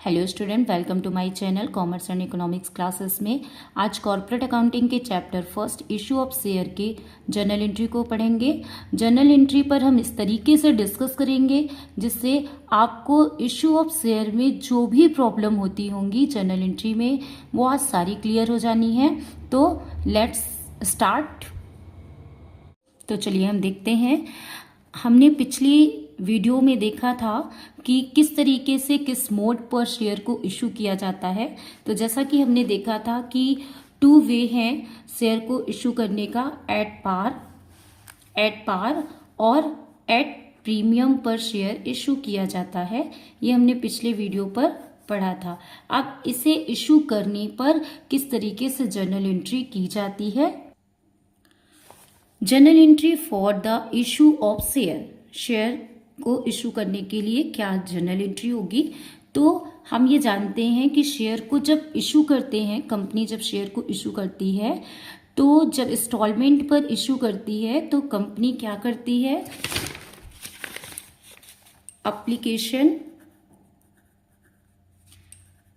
Hello student, welcome to my channel commerce and economics classes में आज corporate accounting के chapter first issue of share के journal entry को पढ़ेंगे। Journal entry पर हम इस तरीके से डिस्कस करेंगे जिससे आपको इशू ऑफ शेयर में जो भी प्रॉब्लम होती होंगी जर्नल एंट्री में वो आज सारी क्लियर हो जानी है। तो लेट्स स्टार्ट। तो चलिए हम देखते हैं। हमने पिछली वीडियो में देखा था कि किस तरीके से किस मोड पर शेयर को इशू किया जाता है। तो जैसा कि हमने देखा था कि 2 वे हैं शेयर को इशू करने का, एट पार और एट प्रीमियम पर शेयर इशू किया जाता है। ये हमने पिछले वीडियो पर पढ़ा था। अब इसे इशू करने पर किस तरीके से जर्नल एंट्री की जाती है। Journal entry for the issue of share को इशू करने के लिए क्या जर्नल एंट्री होगी। तो हम ये जानते हैं कि शेयर को जब इशू करते हैं, कंपनी जब शेयर को इशू करती है तो जब इंस्टॉलमेंट पर इशू करती है तो कंपनी क्या करती है, application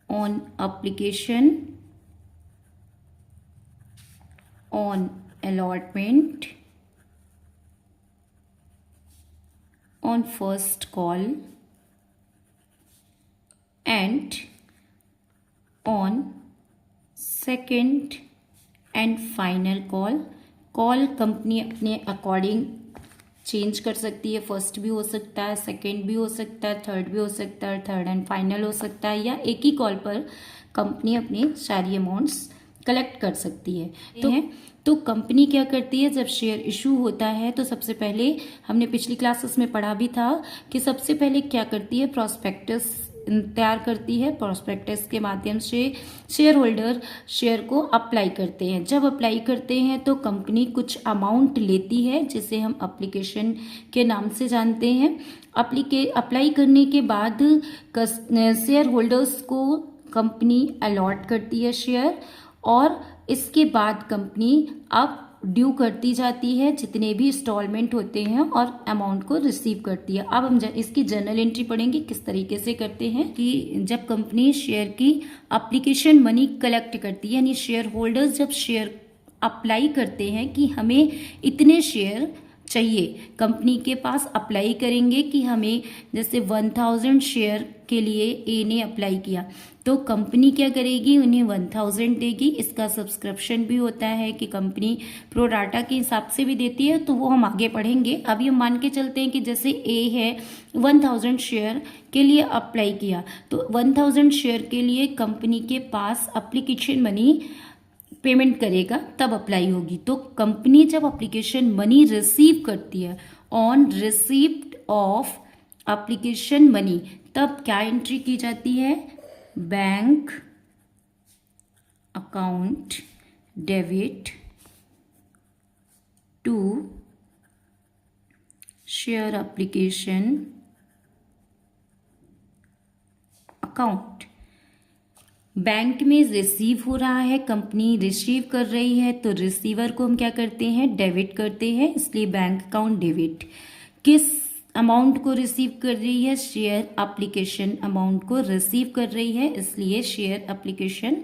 on allotment on first call and on second and final call company अपने अकॉर्डिंग चेंज कर सकती है। फर्स्ट भी हो सकता है, सेकंड भी हो सकता है, थर्ड भी हो सकता है, थर्ड एंड फाइनल हो सकता है, या एक ही कॉल पर कंपनी अपने सारी अमाउंट्स कलेक्ट कर सकती है। तो कंपनी क्या करती है, जब शेयर इशू होता है तो सबसे पहले हमने पिछली क्लासेस में पढ़ा भी था कि सबसे पहले क्या करती है, प्रॉस्पेक्टस तैयार करती है। प्रॉस्पेक्टस के माध्यम से शेयर होल्डर शेयर को अप्लाई करते हैं। जब अप्लाई करते हैं तो कंपनी कुछ अमाउंट लेती है जिसे हम एप्लीकेशन के नाम से जानते हैं। अप्लाई करने के बाद शेयर होल्डर्स को कंपनी अलॉट करती है शेयर, और इसके बाद कंपनी अब ड्यू करती जाती है जितने भी इंस्टॉलमेंट होते हैं और अमाउंट को रिसीव करती है। अब हम इसकी जर्नल एंट्री पढ़ेंगे किस तरीके से करते हैं कि जब कंपनी शेयर की एप्लीकेशन मनी कलेक्ट करती है, यानी शेयर होल्डर्स जब शेयर अप्लाई करते हैं कि हमें इतने शेयर चाहिए, कंपनी के पास अप्लाई करेंगे कि हमें जैसे 1000 शेयर के लिए ए ने अप्लाई किया तो कंपनी क्या करेगी, उन्हें 1000 देगी। इसका सब्सक्रिप्शन भी होता है कि कंपनी प्रो डाटा के हिसाब से भी देती है, तो वो हम आगे पढ़ेंगे। अभी हम मान के चलते हैं कि जैसे ए है 1000 शेयर के लिए अप्लाई किया, तो 1000 शेयर के लिए कंपनी के पास एप्लीकेशन मनी पेमेंट करेगा तब अप्लाई होगी। तो कंपनी जब एप्लीकेशन मनी रिसीव करती है, on receipt of application money, तब क्या एंट्री की जाती है, bank account debit to share application account. Bank में रिसीव हो रहा है, कंपनी रिसीव कर रही है, तो रिसीवर को हम क्या करते हैं, डेबिट करते हैं, इसलिए बैंक अकाउंट डेबिट। किस अमाउंट को रिसीव कर रही है, शेयर एप्लीकेशन अमाउंट को रिसीव कर रही है, इसलिए शेयर एप्लीकेशन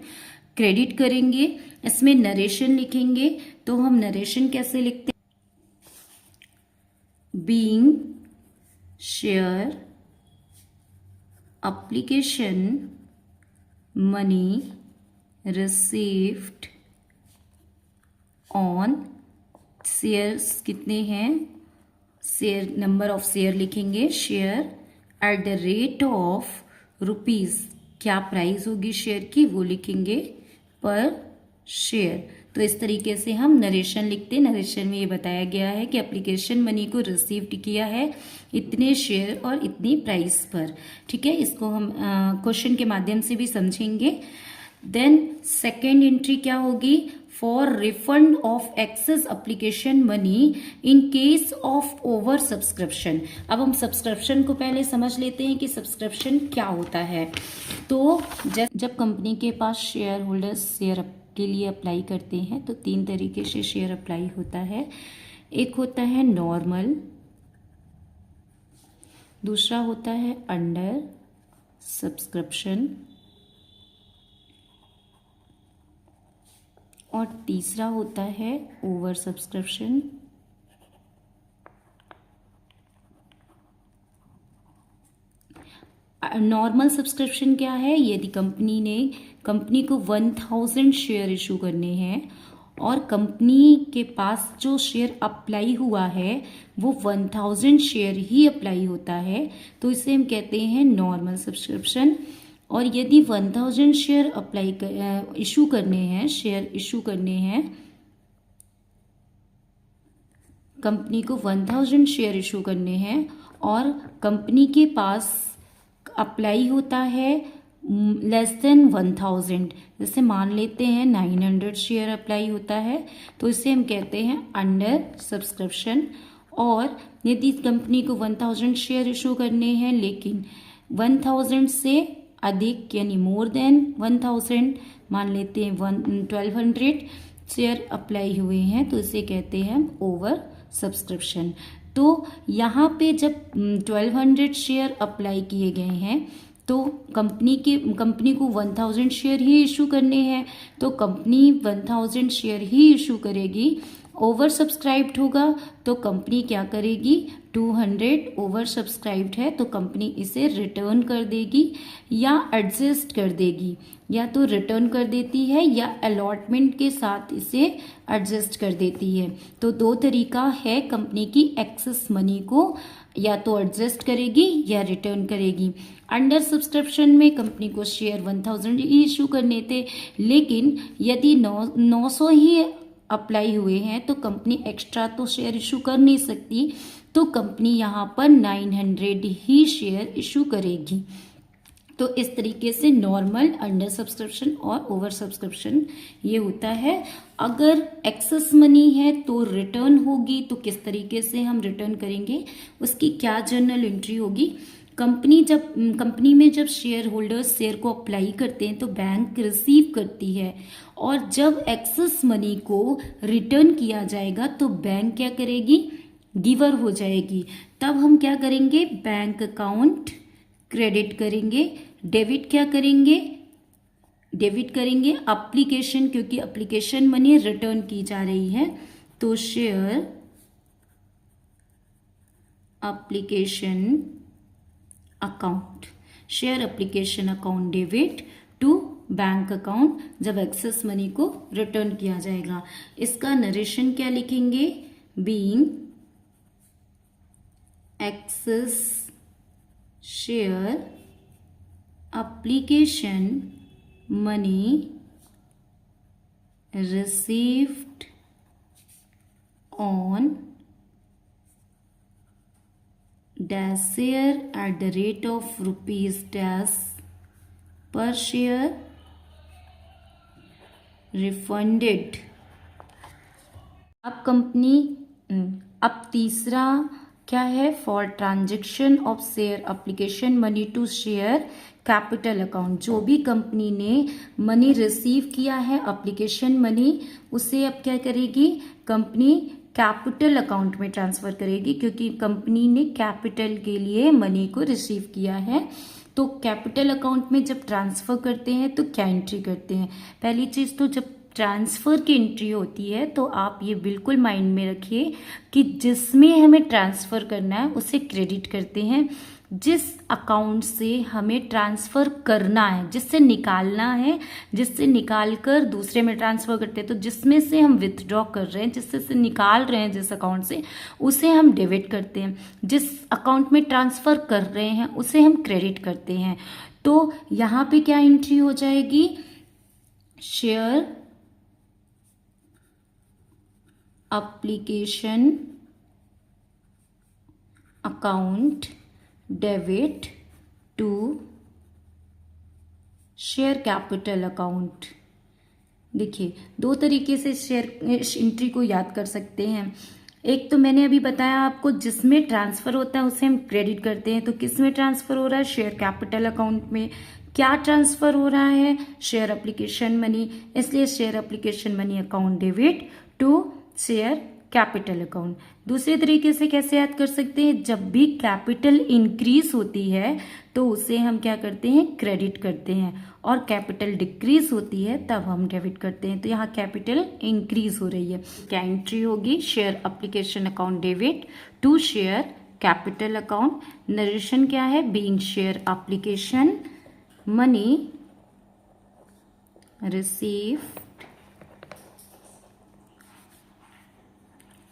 क्रेडिट करेंगे। इसमें नरेशन लिखेंगे, तो हम नरेशन कैसे लिखते हैं, being share application money received on shares, कितने हैं, शेयर नंबर ऑफ शेयर लिखेंगे, share at the rate of rupees, क्या प्राइस होगी शेयर की वो लिखेंगे, पर शेयर। तो इस तरीके से हम नरेशन लिखते हैं। नरेशन में ये बताया गया है कि एप्लीकेशन मनी को रिसीव किया है इतने शेयर और इतनी प्राइस पर। ठीक है, इसको हम क्वेश्चन के माध्यम से भी समझेंगे। देन सेकेंड एंट्री क्या होगी, for refund of excess application money in case of over subscription. अब हम सब्सक्रिप्शन को पहले समझ लेते हैं कि सब्सक्रिप्शन क्या होता है। तो जब कंपनी के पास शेयर होल्डर्स शेयर के लिए अप्लाई करते हैं तो 3 तरीके से शेयर अप्लाई होता है। एक होता है नॉर्मल, दूसरा होता है अंडर सब्सक्रिप्शन, और तीसरा होता है ओवर सब्सक्रिप्शन। नॉर्मल सब्सक्रिप्शन क्या है? यदि कंपनी को 1000 शेयर इशू करने हैं और कंपनी के पास जो शेयर अप्लाई हुआ है वो 1000 शेयर ही अप्लाई होता है, तो इसे हम कहते हैं नॉर्मल सब्सक्रिप्शन। और यदि 1000 शेयर इशू करने हैं, कंपनी को 1000 शेयर इशू करने हैं और कंपनी के पास अप्लाई होता है लेस देन 1000, जैसे मान लेते हैं 900 शेयर अप्लाई होता है, तो इसे हम कहते हैं अंडर सब्सक्रिप्शन। और यदि कंपनी को 1000 शेयर इशू करने हैं लेकिन 1000 से अधिक यानी मोर देन 1000, मान लेते हैं 1200 शेयर अप्लाई हुए हैं, तो इसे कहते हैं हम ओवर सब्सक्रिप्शन। तो यहाँ पे जब 1200 शेयर अप्लाई किए गए हैं तो कंपनी को 1000 शेयर ही इशू करने हैं, तो कंपनी 1000 शेयर ही इशू करेगी। ओवर सब्सक्राइब्ड होगा तो कंपनी क्या करेगी? 200 ओवर सब्सक्राइब्ड है तो कंपनी इसे रिटर्न कर देगी या एडजस्ट कर देगी, या तो रिटर्न कर देती है या अलॉटमेंट के साथ इसे एडजस्ट कर देती है। तो दो तरीका है कंपनी की एक्सेस मनी को, या तो एडजस्ट करेगी या रिटर्न करेगी। अंडर सब्सक्रिप्शन में कंपनी को शेयर 1000 ही इशू करने थे, लेकिन यदि 900 ही अप्लाई हुए हैं तो कंपनी एक्स्ट्रा तो शेयर इशू कर नहीं सकती, तो कंपनी यहाँ पर 900 ही शेयर इशू करेगी। तो इस तरीके से नॉर्मल, अंडर सब्सक्रिप्शन और ओवर सब्सक्रिप्शन ये होता है। अगर एक्सेस मनी है तो रिटर्न होगी, तो किस तरीके से हम रिटर्न करेंगे, उसकी क्या जर्नल एंट्री होगी? कंपनी में जब शेयर होल्डर्स शेयर को अप्लाई करते हैं तो बैंक रिसीव करती है, और जब एक्सेस मनी को रिटर्न किया जाएगा तो बैंक क्या करेगी? गिवर हो जाएगी। तब हम क्या करेंगे? बैंक अकाउंट क्रेडिट करेंगे। डेबिट क्या करेंगे? डेबिट करेंगे एप्लीकेशन, क्योंकि एप्लीकेशन मनी रिटर्न की जा रही है, तो share application account debit to bank account जब एक्सेस मनी को रिटर्न किया जाएगा। इसका नरेशन क्या लिखेंगे? Being excess share application money received on dash share at the rate of rupees dash per share refunded। अब तीसरा क्या है? For transaction of share application money to share capital account. जो भी कंपनी ने मनी रिसीव किया है application money, उसे अब क्या करेगी? कंपनी कैपिटल अकाउंट में ट्रांसफर करेगी, क्योंकि कंपनी ने कैपिटल के लिए मनी को रिसीव किया है। तो कैपिटल अकाउंट में जब ट्रांसफर करते हैं तो क्या एंट्री करते हैं? पहली चीज तो जब ट्रांसफर की एंट्री होती है तो आप ये बिल्कुल माइंड में रखिए कि जिसमें हमें ट्रांसफर करना है उसे क्रेडिट करते हैं। जिस अकाउंट से हमें ट्रांसफर करना है, जिससे निकालना है, जिससे निकाल कर दूसरे में ट्रांसफर करते हैं, तो जिसमें से हम विथड्रॉ कर रहे हैं, जिससे से निकाल रहे हैं जिस अकाउंट से, उसे हम डेबिट करते हैं। जिस अकाउंट में ट्रांसफर कर रहे हैं उसे हम क्रेडिट करते हैं। तो यहाँ पे क्या एंट्री हो जाएगी? Share application account debit to share capital account. देखिए, दो तरीके से शेयर एंट्री को याद कर सकते हैं। एक तो मैंने अभी बताया आपको, जिसमें ट्रांसफर होता है उसे हम क्रेडिट करते हैं। तो किस में ट्रांसफर हो रहा है? शेयर कैपिटल अकाउंट में। क्या ट्रांसफर हो रहा है? शेयर एप्लीकेशन मनी, इसलिए share application money account debit to share capital account. दूसरे तरीके से कैसे याद कर सकते हैं, जब भी कैपिटल इंक्रीज होती है तो उसे हम क्या करते हैं, क्रेडिट करते हैं, और कैपिटल डिक्रीज होती है तब हम डेबिट करते हैं। तो यहाँ कैपिटल इंक्रीज हो रही है, क्या एंट्री होगी, share application account debit to share capital account. Narration क्या है, being share application money received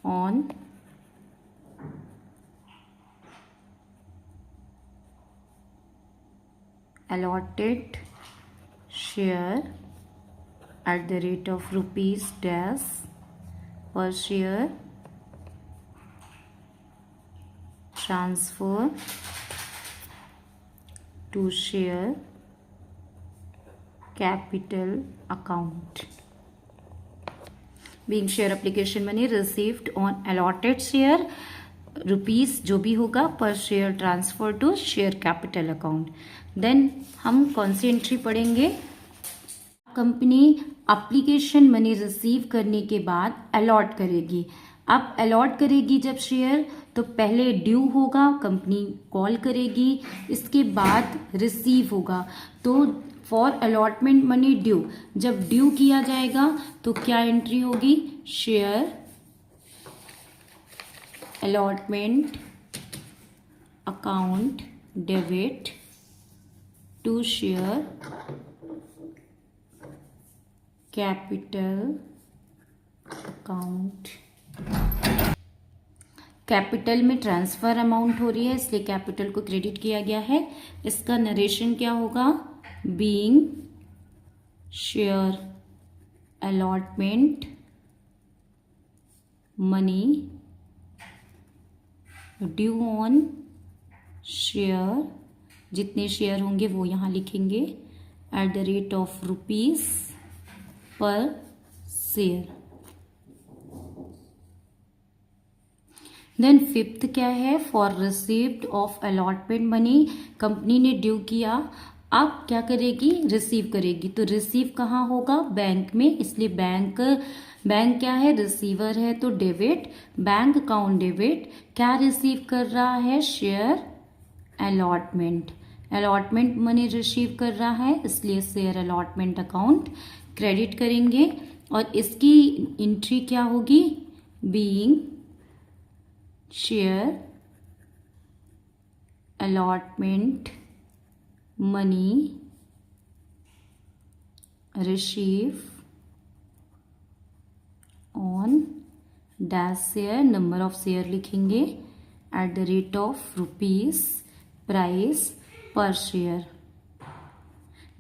on allotted share at the rate of rupees dash per share transfer to share capital account. Being share application money received on allotted share rupees जो भी होगा per share transfer to share capital account. Then हम कौन सी entry पढ़ेंगे, company application money receive करने के बाद allot करेगी। अब अलॉट करेगी जब शेयर, तो पहले ड्यू होगा, कंपनी कॉल करेगी, इसके बाद रिसीव होगा। तो फॉर अलॉटमेंट मनी ड्यू, जब ड्यू किया जाएगा तो क्या एंट्री होगी, share allotment account debit to share capital account. Capital में ट्रांसफर अमाउंट हो रही है इसलिए कैपिटल को क्रेडिट किया गया है। इसका नरेशन क्या होगा, being share allotment money due on share, जितने शेयर होंगे वो यहाँ लिखेंगे, at the rate of rupees per share. Then fifth क्या है, for received of allotment money, company ने ड्यू किया, अब क्या करेगी, रिसीव करेगी। तो रिसीव कहाँ होगा, बैंक में, इसलिए बैंक क्या है, रिसीवर है, तो डेबिट, बैंक अकाउंट डेबिट। क्या रिसीव कर रहा है, शेयर अलॉटमेंट मनी रिसीव कर रहा है, इसलिए शेयर अलॉटमेंट अकाउंट क्रेडिट करेंगे। और इसकी एंट्री क्या होगी, being share allotment money receive on dash share, number of share लिखेंगे, at the rate of rupees price per share.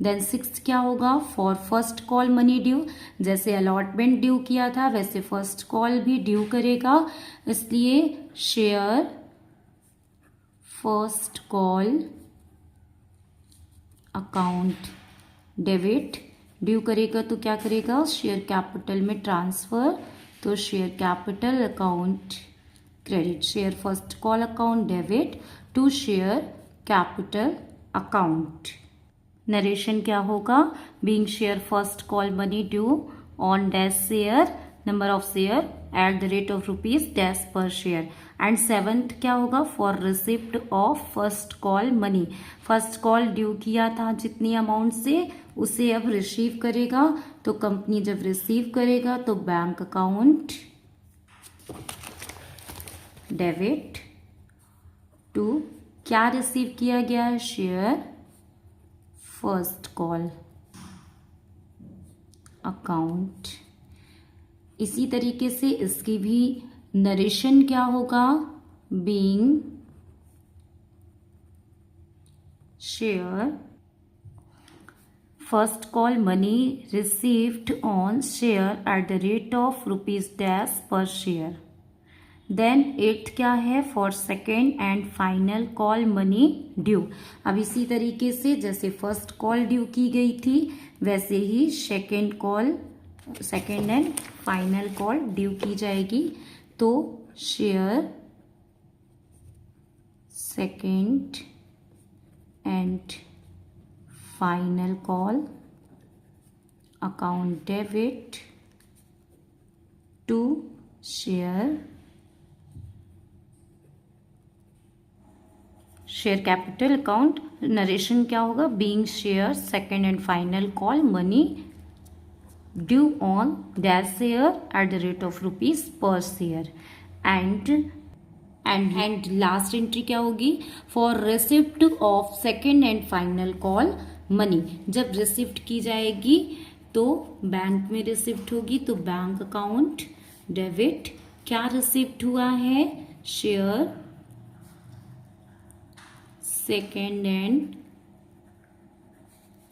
Then sixth क्या होगा, for first call money due, जैसे allotment due किया था वैसे फर्स्ट कॉल भी ड्यू करेगा, इसलिए share first call account debit, due करेगा तो क्या करेगा, शेयर कैपिटल में ट्रांसफर, तो share capital account credit, share first call account debit to share capital account. Narration क्या होगा, being share first call money due on dash share, number of share at the rate of rupees dash पर share. And seventh क्या होगा, for receipt of first call money, first call due किया था जितनी amount से, उसे अब receive करेगा, तो कंपनी जब रिसीव करेगा तो बैंक अकाउंट डेबिट टू, क्या रिसीव किया गया है, शेयर फर्स्ट कॉल अकाउंट। इसी तरीके से इसकी भी नरेशन क्या होगा, being share first call money received on share at the rate of rupees dash पर शेयर। देन एट्थ क्या है, for second and final call money due. अब इसी तरीके से जैसे फर्स्ट कॉल ड्यू की गई थी वैसे ही second and final call due की जाएगी, तो share second and final call account debit to share capital account. Narration क्या होगा, being share second and final call money due on that share at the rate of rupees per share. And last entry क्या होगी, for receipt of second and final call money. जब receipt की जाएगी तो bank में receipt होगी, तो bank account debit. क्या रिसिप्ट हुआ है, share second and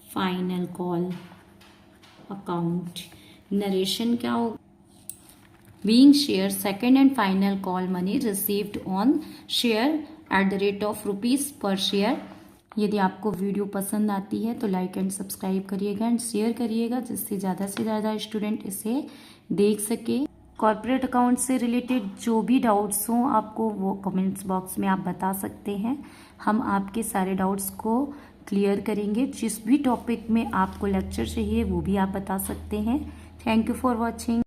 final call account. Narration क्या होगा, being share second and final call money received on share at the rate of rupees per share. यदि आपको वीडियो पसंद आती है तो लाइक एंड सब्सक्राइब करिएगा एंड शेयर करिएगा, जिससे ज़्यादा से ज़्यादा स्टूडेंट इसे देख सके। कॉर्पोरेट अकाउंट से रिलेटेड जो भी डाउट्स हों आपको, वो कमेंट्स बॉक्स में आप बता सकते हैं। हम आपके सारे डाउट्स को क्लियर करेंगे। जिस भी टॉपिक में आपको लेक्चर चाहिए वो भी आप बता सकते हैं। Thank you for watching.